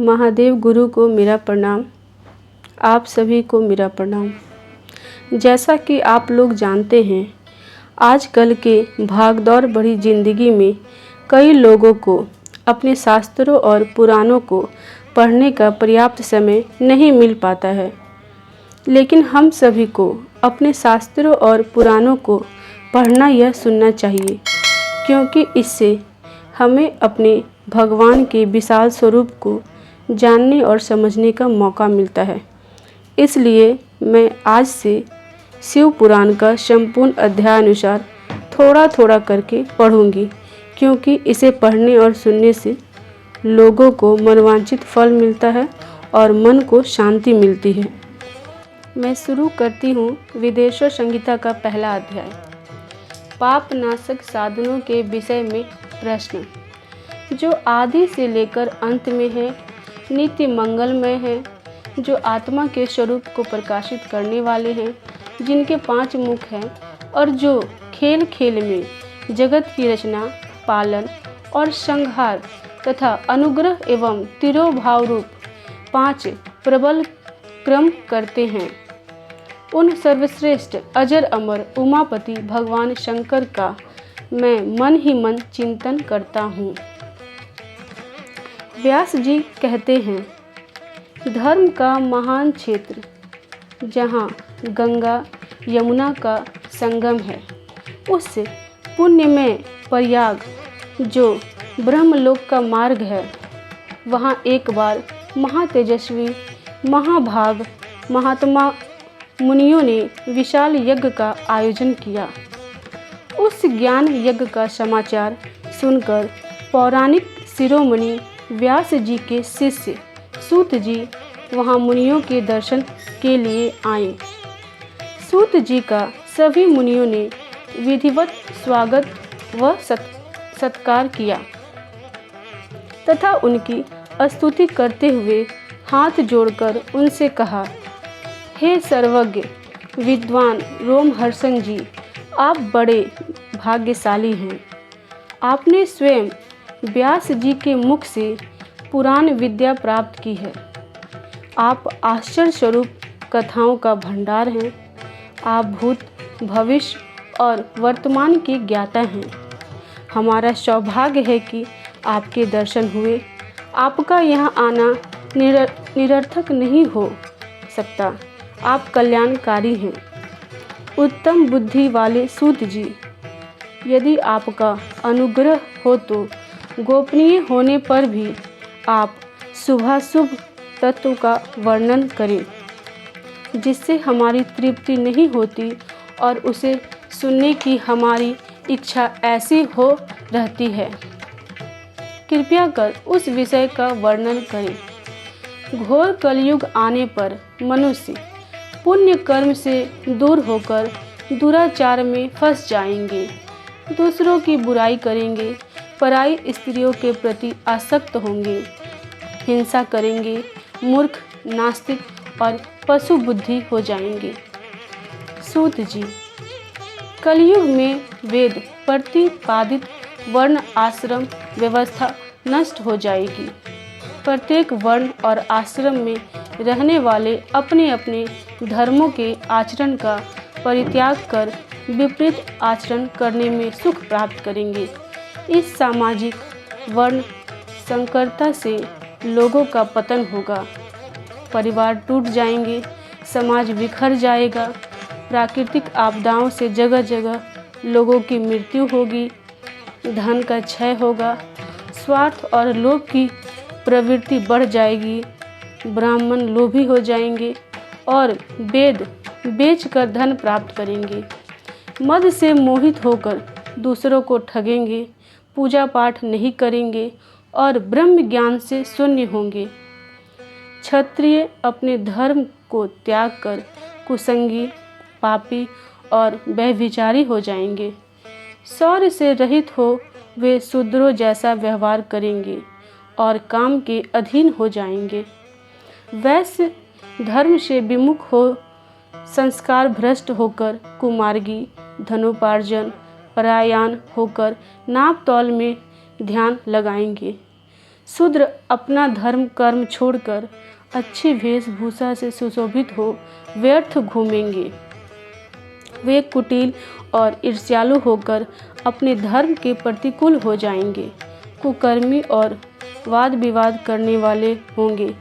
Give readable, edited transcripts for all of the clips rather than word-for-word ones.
महादेव गुरु को मेरा प्रणाम। आप सभी को मेरा प्रणाम। जैसा कि आप लोग जानते हैं, आजकल के भागदौड़ भरी ज़िंदगी में कई लोगों को अपने शास्त्रों और पुराणों को पढ़ने का पर्याप्त समय नहीं मिल पाता है। लेकिन हम सभी को अपने शास्त्रों और पुराणों को पढ़ना या सुनना चाहिए, क्योंकि इससे हमें अपने भगवान के विशाल स्वरूप को जानने और समझने का मौका मिलता है। इसलिए मैं आज से शिव पुराण का संपूर्ण अध्याय अनुसार थोड़ा थोड़ा करके पढ़ूंगी, क्योंकि इसे पढ़ने और सुनने से लोगों को मनोवांछित फल मिलता है और मन को शांति मिलती है। मैं शुरू करती हूँ विदेश्वर संहिता का पहला अध्याय। पाप नाशक साधनों के विषय में प्रश्न, जो आदि से लेकर अंत में है, नित्य मंगलमय है, जो आत्मा के स्वरूप को प्रकाशित करने वाले हैं, जिनके 5 मुख हैं, और जो खेल खेल में जगत की रचना, पालन और संहार तथा अनुग्रह एवं तिरोभाव रूप 5 प्रबल क्रम करते हैं, उन सर्वश्रेष्ठ अजर अमर उमापति भगवान शंकर का मैं मन ही मन चिंतन करता हूँ। व्यास जी कहते हैं, धर्म का महान क्षेत्र जहाँ गंगा यमुना का संगम है, उस पुण्यमय प्रयाग जो ब्रह्मलोक का मार्ग है, वहाँ एक बार महातेजस्वी महाभाग महात्मा मुनियों ने विशाल यज्ञ का आयोजन किया। उस ज्ञान यज्ञ का समाचार सुनकर पौराणिक शिरोमणि व्यास जी के शिष्य सूत जी वहाँ मुनियों के दर्शन के लिए आए। सूत जी का सभी मुनियों ने विधिवत स्वागत व सत्कार किया तथा उनकी स्तुति करते हुए हाथ जोड़कर उनसे कहा, हे सर्वज्ञ विद्वान रोमहर्षण जी, आप बड़े भाग्यशाली हैं। आपने स्वयं व्यास जी के मुख से पुराण विद्या प्राप्त की है। आप आश्चर्य स्वरूप कथाओं का भंडार हैं। आप भूत भविष्य और वर्तमान के ज्ञाता हैं। हमारा सौभाग्य है कि आपके दर्शन हुए। आपका यहाँ आना निरर्थक नहीं हो सकता। आप कल्याणकारी हैं। उत्तम बुद्धि वाले सूत जी, यदि आपका अनुग्रह हो तो गोपनीय होने पर भी आप शुभाशुभ तत्व का वर्णन करें, जिससे हमारी तृप्ति नहीं होती और उसे सुनने की हमारी इच्छा ऐसी हो रहती है। कृपया कर उस विषय का वर्णन करें। घोर कलयुग आने पर मनुष्य पुण्य कर्म से दूर होकर दुराचार में फंस जाएंगे, दूसरों की बुराई करेंगे, पराई स्त्रियों के प्रति आसक्त होंगे, हिंसा करेंगे, मूर्ख, नास्तिक और पशु बुद्धि हो जाएंगे। सूत जी, कलयुग में वेद प्रतिपादित वर्ण आश्रम व्यवस्था नष्ट हो जाएगी। प्रत्येक वर्ण और आश्रम में रहने वाले अपने अपने धर्मों के आचरण का परित्याग कर विपरीत आचरण करने में सुख प्राप्त करेंगे। इस सामाजिक वर्ण संकरता से लोगों का पतन होगा, परिवार टूट जाएंगे, समाज बिखर जाएगा, प्राकृतिक आपदाओं से जगह जगह लोगों की मृत्यु होगी, धन का क्षय होगा, स्वार्थ और लोभ की प्रवृत्ति बढ़ जाएगी, ब्राह्मण लोभी हो जाएंगे और वेद बेचकर धन प्राप्त करेंगे, मद से मोहित होकर दूसरों को ठगेंगे, पूजा पाठ नहीं करेंगे और ब्रह्म ज्ञान से शून्य होंगे। क्षत्रिय अपने धर्म को त्याग कर कुसंगी, पापी और व्यभिचारी हो जाएंगे। शौर्य से रहित हो वे शूद्रों जैसा व्यवहार करेंगे और काम के अधीन हो जाएंगे। वैश्य धर्म से विमुख हो संस्कार भ्रष्ट होकर कुमार्गी, धनोपार्जन परायण होकर नाप तौल में ध्यान लगाएंगे। शूद्र अपना धर्म कर्म छोड़कर अच्छी वेशभूषा से सुशोभित हो व्यर्थ घूमेंगे। वे कुटिल और ईर्ष्यालु होकर अपने धर्म के प्रतिकूल हो जाएंगे। कुकर्मी और वाद विवाद करने वाले होंगे।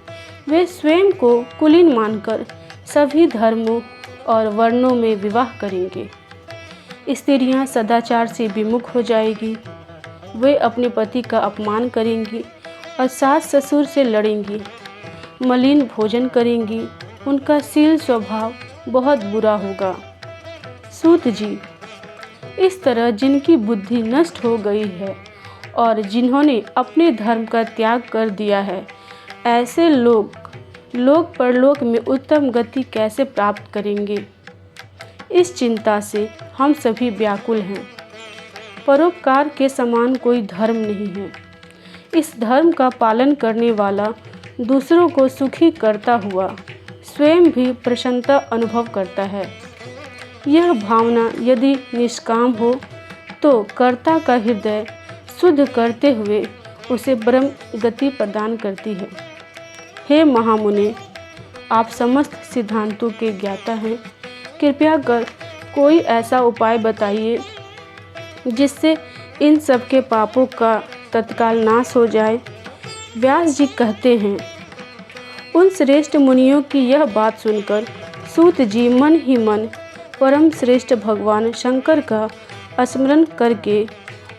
वे स्वयं को कुलीन मानकर सभी धर्मों और वर्णों में विवाह करेंगे। स्त्रियां सदाचार से विमुख हो जाएगी। वे अपने पति का अपमान करेंगी और सास ससुर से लड़ेंगी। मलिन भोजन करेंगी। उनका शील स्वभाव बहुत बुरा होगा। सूत जी, इस तरह जिनकी बुद्धि नष्ट हो गई है और जिन्होंने अपने धर्म का त्याग कर दिया है, ऐसे लोग लोक परलोक में उत्तम गति कैसे प्राप्त करेंगे? इस चिंता से हम सभी व्याकुल हैं। परोपकार के समान कोई धर्म नहीं है। इस धर्म का पालन करने वाला दूसरों को सुखी करता हुआ स्वयं भी प्रसन्नता अनुभव करता है। यह भावना यदि निष्काम हो तो कर्ता का हृदय शुद्ध करते हुए उसे ब्रह्म गति प्रदान करती है। हे महामुने, आप समस्त सिद्धांतों के ज्ञाता हैं। कृपया कर कोई ऐसा उपाय बताइए जिससे इन सब के पापों का तत्काल नाश हो जाए। व्यास जी कहते हैं, उन श्रेष्ठ मुनियों की यह बात सुनकर सूत जी मन ही मन परम श्रेष्ठ भगवान शंकर का स्मरण करके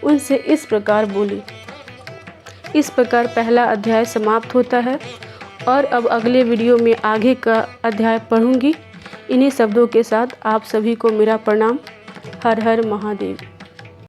उनसे इस प्रकार बोले। इस प्रकार पहला अध्याय समाप्त होता है और अब अगले वीडियो में आगे का अध्याय पढ़ूंगी। इन्हीं शब्दों के साथ आप सभी को मेरा प्रणाम। हर हर महादेव।